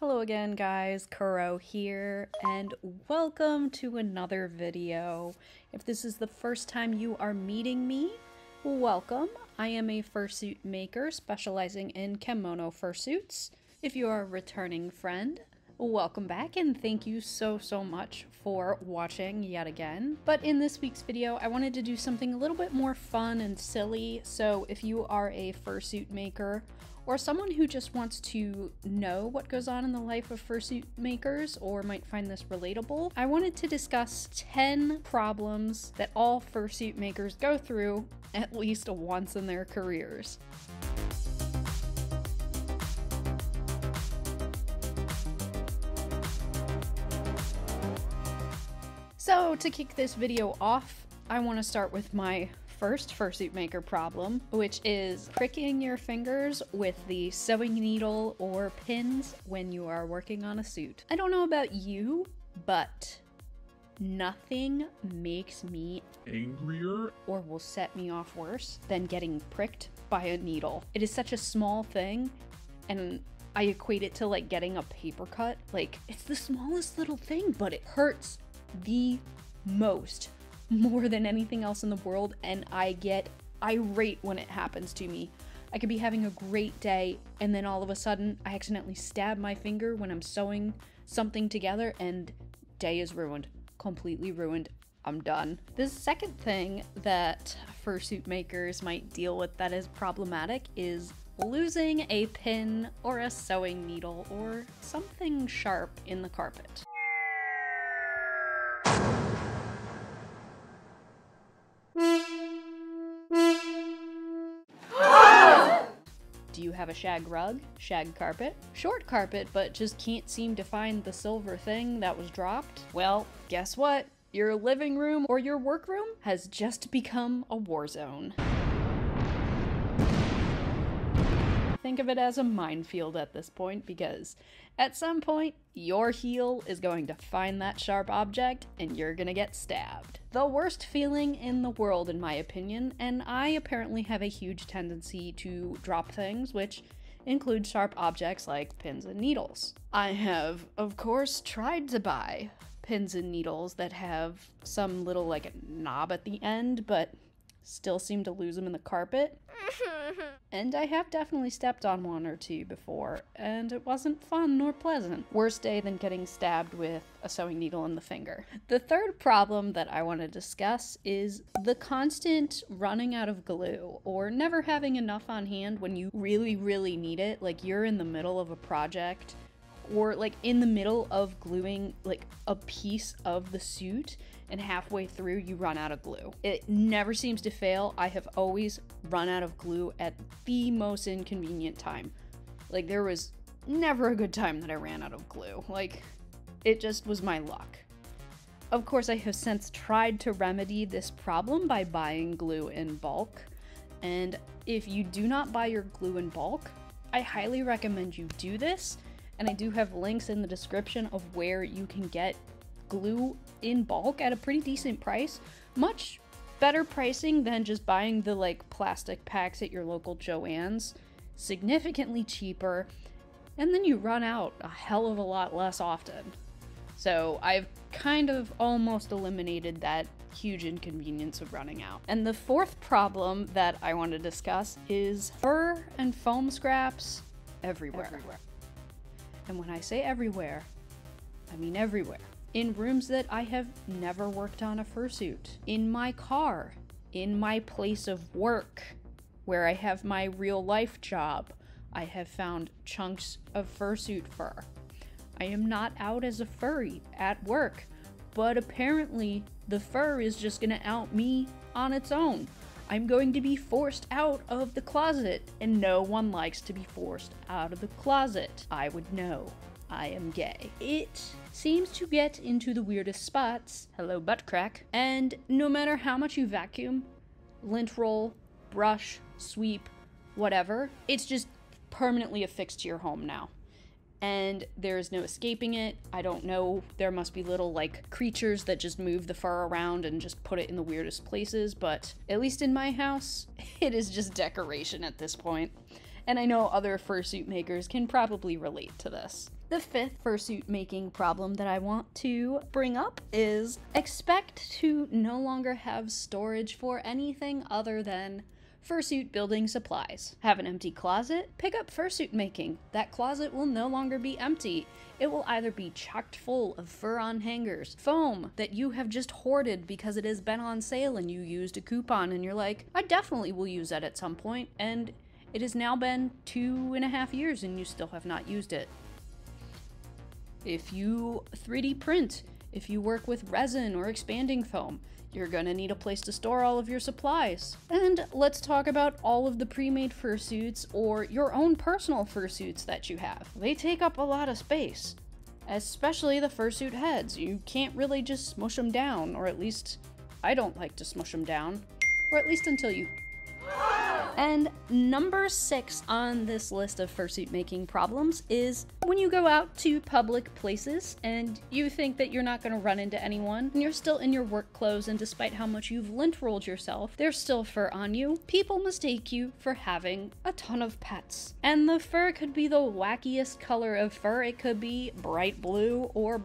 Hello again guys, Kuro here, and welcome to another video. If this is the first time you are meeting me, welcome. I am a fursuit maker specializing in Kemono Fursuits. If you are a returning friend, welcome back and thank you so much for watching yet again. But in this week's video, I wanted to do something a little bit more fun and silly, so if you are a fursuit maker, or someone who just wants to know what goes on in the life of fursuit makers or might find this relatable, I wanted to discuss 10 problems that all fursuit makers go through at least once in their careers. So to kick this video off, I want to start with my first fursuit maker problem, which is pricking your fingers with the sewing needle or pins when you are working on a suit. I don't know about you, but nothing makes me angrier or will set me off worse than getting pricked by a needle. It is such a small thing, and I equate it to like getting a paper cut. Like, it's the smallest little thing, but it hurts the most, more than anything else in the world, and I get irate when it happens to me. I could be having a great day, and then all of a sudden I accidentally stab my finger when I'm sewing something together, and day is ruined. Completely ruined. I'm done. The second thing that fursuit makers might deal with that is problematic is losing a pin or a sewing needle or something sharp in the carpet. Do you have a shag rug, shag carpet, short carpet, but just can't seem to find the silver thing that was dropped? Well, guess what? Your living room or your workroom has just become a war zone. Think of it as a minefield at this point, because at some point, your heel is going to find that sharp object and you're gonna get stabbed. The worst feeling in the world, in my opinion, and I apparently have a huge tendency to drop things, which include sharp objects like pins and needles. I have, of course, tried to buy pins and needles that have some little like knob at the end, but still seem to lose them in the carpet. And I have definitely stepped on one or two before, and it wasn't fun nor pleasant. Worse day than getting stabbed with a sewing needle in the finger. The third problem that I want to discuss is the constant running out of glue, or never having enough on hand when you really need it. Like, you're in the middle of a project, or like in the middle of gluing like a piece of the suit, and halfway through you run out of glue. It never seems to fail. I have always run out of glue at the most inconvenient time. Like, there was never a good time that I ran out of glue. Like, it just was my luck. Of course, I have since tried to remedy this problem by buying glue in bulk. And if you do not buy your glue in bulk, I highly recommend you do this. And I do have links in the description of where you can get glue in bulk at a pretty decent price. Much better pricing than just buying the like plastic packs at your local Joann's. Significantly cheaper, and then you run out a hell of a lot less often. So I've kind of almost eliminated that huge inconvenience of running out. And the fourth problem that I want to discuss is fur and foam scraps everywhere. And when I say everywhere, I mean everywhere. In rooms that I have never worked on a fursuit, in my car, in my place of work, where I have my real life job, I have found chunks of fursuit fur. I am not out as a furry at work, but apparently the fur is just gonna out me on its own. I'm going to be forced out of the closet, and no one likes to be forced out of the closet. I would know. I am gay. It seems to get into the weirdest spots, hello butt crack, and no matter how much you vacuum, lint roll, brush, sweep, whatever, it's just permanently affixed to your home now. And there's no escaping it. I don't know, there must be little like creatures that just move the fur around and just put it in the weirdest places, but at least in my house, it is just decoration at this point. And I know other fursuit makers can probably relate to this. The fifth fursuit making problem that I want to bring up is expect to no longer have storage for anything other than fursuit building supplies. Have an empty closet? Pick up fursuit making. That closet will no longer be empty. It will either be chocked full of fur on hangers, foam that you have just hoarded because it has been on sale and you used a coupon and you're like, I definitely will use that at some point, and it has now been 2.5 years and you still have not used it. If you 3D print, if you work with resin or expanding foam, you're gonna need a place to store all of your supplies. And let's talk about all of the pre-made fursuits or your own personal fursuits that you have. They take up a lot of space, especially the fursuit heads. You can't really just smush them down, or at least I don't like to smush them down, or at least until you... And number 6 on this list of fursuit making problems is when you go out to public places and you think that you're not going to run into anyone and you're still in your work clothes, and despite how much you've lint rolled yourself, there's still fur on you. People mistake you for having a ton of pets. And the fur could be the wackiest color of fur. It could be bright blue or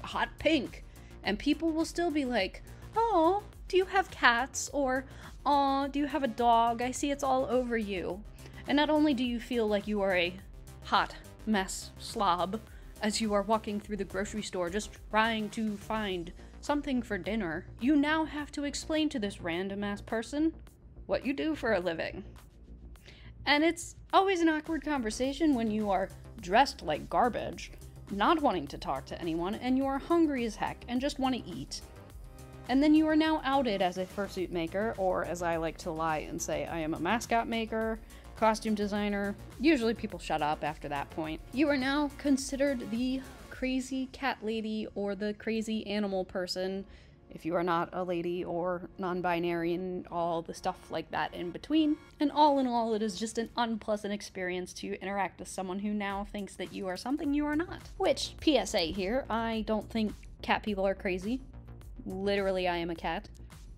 hot pink. And people will still be like, oh, do you have cats? Or, aw, do you have a dog? I see it's all over you. And not only do you feel like you are a hot mess slob as you are walking through the grocery store just trying to find something for dinner, you now have to explain to this random ass person what you do for a living. And it's always an awkward conversation when you are dressed like garbage, not wanting to talk to anyone, and you are hungry as heck and just want to eat. And then you are now outed as a fursuit maker, or as I like to lie and say, I am a mascot maker, costume designer. Usually people shut up after that point. You are now considered the crazy cat lady or the crazy animal person, if you are not a lady or non-binary and all the stuff like that in between. And all in all, it is just an unpleasant experience to interact with someone who now thinks that you are something you are not. Which, PSA here, I don't think cat people are crazy. Literally, I am a cat,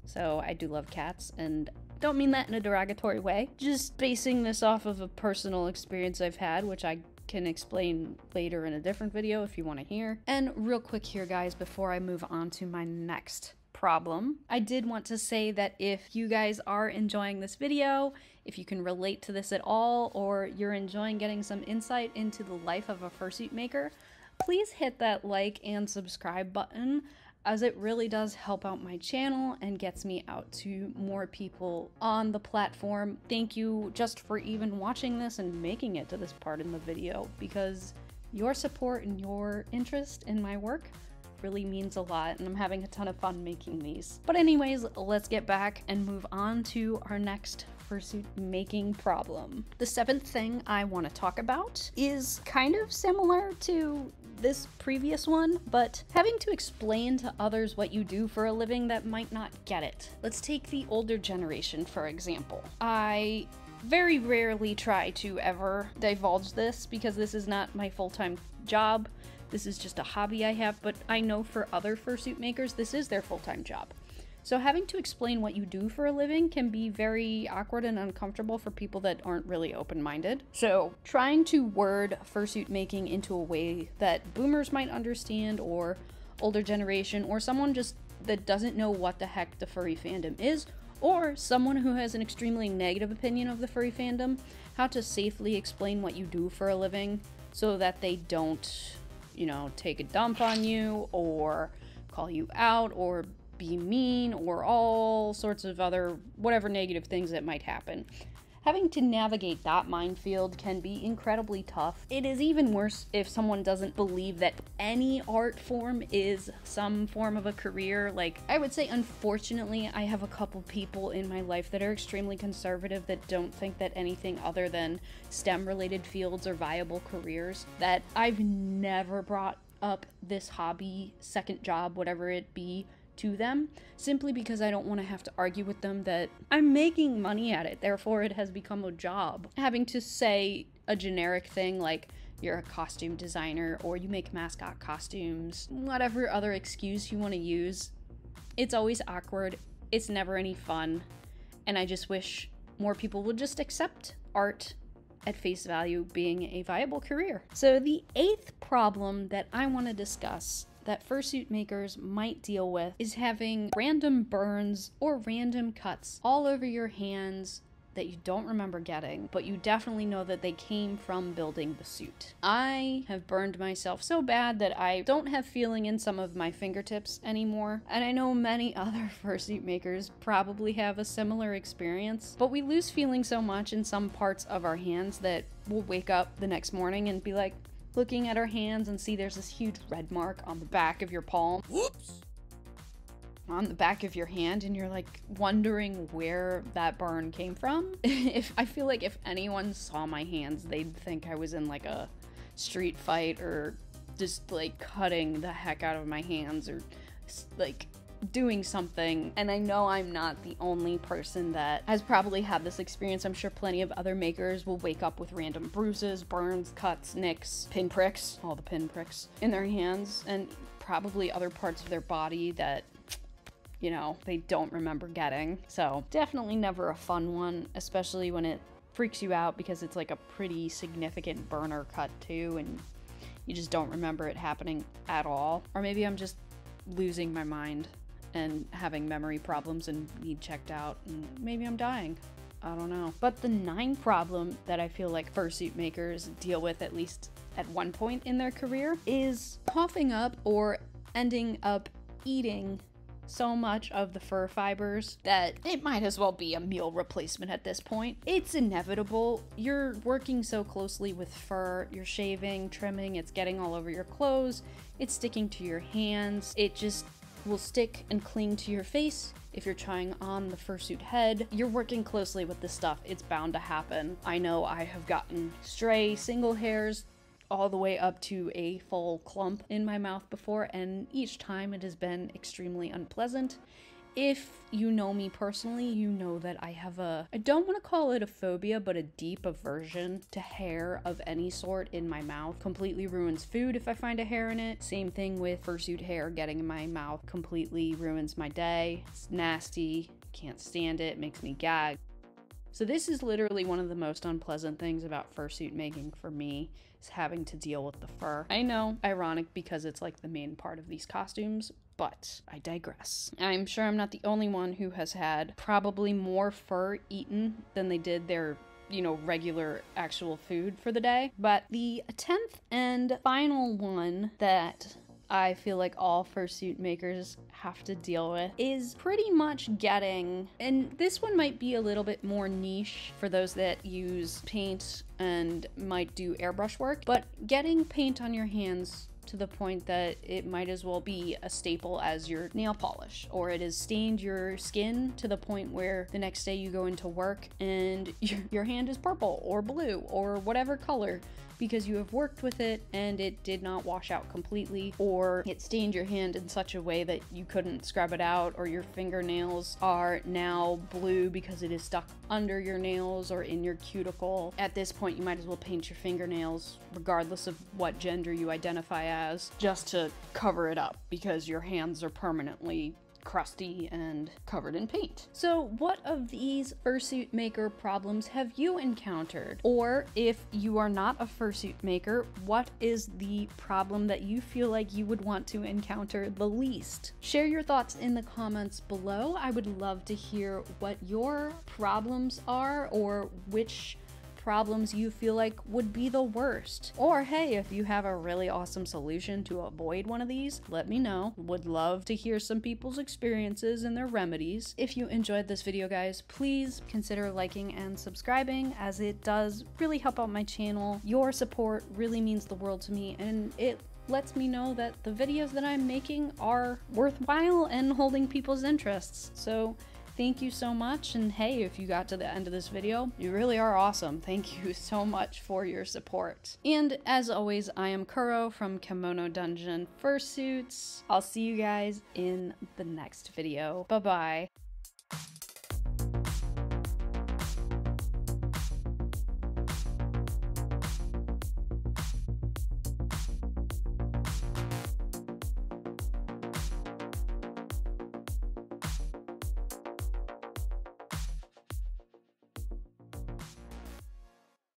so I do love cats, and don't mean that in a derogatory way. Just basing this off of a personal experience I've had, which I can explain later in a different video if you want to hear. And real quick here, guys, before I move on to my next problem, I did want to say that if you guys are enjoying this video, if you can relate to this at all, or you're enjoying getting some insight into the life of a fursuit maker, please hit that like and subscribe button, as it really does help out my channel and gets me out to more people on the platform. Thank you just for even watching this and making it to this part in the video, because your support and your interest in my work really means a lot, and I'm having a ton of fun making these. But anyways, let's get back and move on to our next fursuit making problem. The 7th thing I want to talk about is kind of similar to this previous one, but having to explain to others what you do for a living that might not get it. Let's take the older generation, for example. I very rarely try to ever divulge this because this is not my full-time job. This is just a hobby I have, but I know for other fursuit makers, this is their full-time job. So having to explain what you do for a living can be very awkward and uncomfortable for people that aren't really open-minded. So trying to word fursuit making into a way that boomers might understand, or older generation, or someone just that doesn't know what the heck the furry fandom is, or someone who has an extremely negative opinion of the furry fandom, how to safely explain what you do for a living so that they don't, you know, take a dump on you or call you out or be mean or all sorts of other whatever negative things that might happen. Having to navigate that minefield can be incredibly tough. It is even worse if someone doesn't believe that any art form is some form of a career. Like, I would say, unfortunately, I have a couple people in my life that are extremely conservative that don't think that anything other than STEM-related fields are viable careers, that I've never brought up this hobby, second job, whatever it be, to them, simply because I don't want to have to argue with them that I'm making money at it, therefore it has become a job. Having to say a generic thing like you're a costume designer or you make mascot costumes, whatever other excuse you want to use, it's always awkward, it's never any fun, and I just wish more people would just accept art at face value being a viable career. So the 8th problem that I want to discuss that fursuit makers might deal with is having random burns or random cuts all over your hands that you don't remember getting, but you definitely know that they came from building the suit. I have burned myself so bad that I don't have feeling in some of my fingertips anymore, and I know many other fursuit makers probably have a similar experience, but we lose feeling so much in some parts of our hands that we'll wake up the next morning and be like, looking at our hands and see there's this huge red mark on the back of your palm. Whoops! On the back of your hand, and you're like wondering where that burn came from. I feel like if anyone saw my hands, they'd think I was in like a street fight or just like cutting the heck out of my hands or like doing something. And I know I'm not the only person that has probably had this experience. I'm sure plenty of other makers will wake up with random bruises, burns, cuts, nicks, pinpricks, all the pinpricks in their hands, and probably other parts of their body that, you know, they don't remember getting. So definitely never a fun one, especially when it freaks you out because it's like a pretty significant burn or cut too, and you just don't remember it happening at all. Or maybe I'm just losing my mind and having memory problems and need checked out, and maybe I'm dying. I don't know. But the 9th problem that I feel like fursuit makers deal with, at least at one point in their career, is coughing up or ending up eating so much of the fur fibers that it might as well be a meal replacement at this point. It's inevitable. You're working so closely with fur, you're shaving, trimming, it's getting all over your clothes, it's sticking to your hands, it just will stick and cling to your face. If you're trying on the fursuit head, you're working closely with this stuff, it's bound to happen. I know I have gotten stray single hairs all the way up to a full clump in my mouth before, and each time it has been extremely unpleasant. If you know me personally, you know that I have I don't want to call it a phobia, but a deep aversion to hair of any sort in my mouth. Completely ruins food if I find a hair in it. Same thing with fursuit hair getting in my mouth. Completely ruins my day. It's nasty. Can't stand it. Makes me gag. So this is literally one of the most unpleasant things about fursuit making for me, is having to deal with the fur. I know, ironic because it's like the main part of these costumes, but I digress. I'm sure I'm not the only one who has had probably more fur eaten than they did their, you know, regular actual food for the day. But the 10th and final one that I feel like all fursuit makers have to deal with is pretty much getting, and this one might be a little bit more niche for those that use paint and might do airbrush work, but getting paint on your hands to the point that it might as well be a staple as your nail polish, or it has stained your skin to the point where the next day you go into work and your hand is purple or blue or whatever color because you have worked with it and it did not wash out completely, or it stained your hand in such a way that you couldn't scrub it out, or your fingernails are now blue because it is stuck under your nails or in your cuticle. At this point, you might as well paint your fingernails, regardless of what gender you identify as, just to cover it up because your hands are permanently crusty and covered in paint. So what of these fursuit maker problems have you encountered? Or if you are not a fursuit maker, what is the problem that you feel like you would want to encounter the least? Share your thoughts in the comments below. I would love to hear what your problems are, or which problems you feel like would be the worst. Or hey, if you have a really awesome solution to avoid one of these, let me know. Would love to hear some people's experiences and their remedies. If you enjoyed this video, guys, please consider liking and subscribing, as it does really help out my channel. Your support really means the world to me, and it lets me know that the videos that I'm making are worthwhile and holding people's interests. So thank you so much, and hey, if you got to the end of this video, you really are awesome. Thank you so much for your support. And as always, I am Kuro from Kemono Dungeon Fursuits. I'll see you guys in the next video. Bye-bye.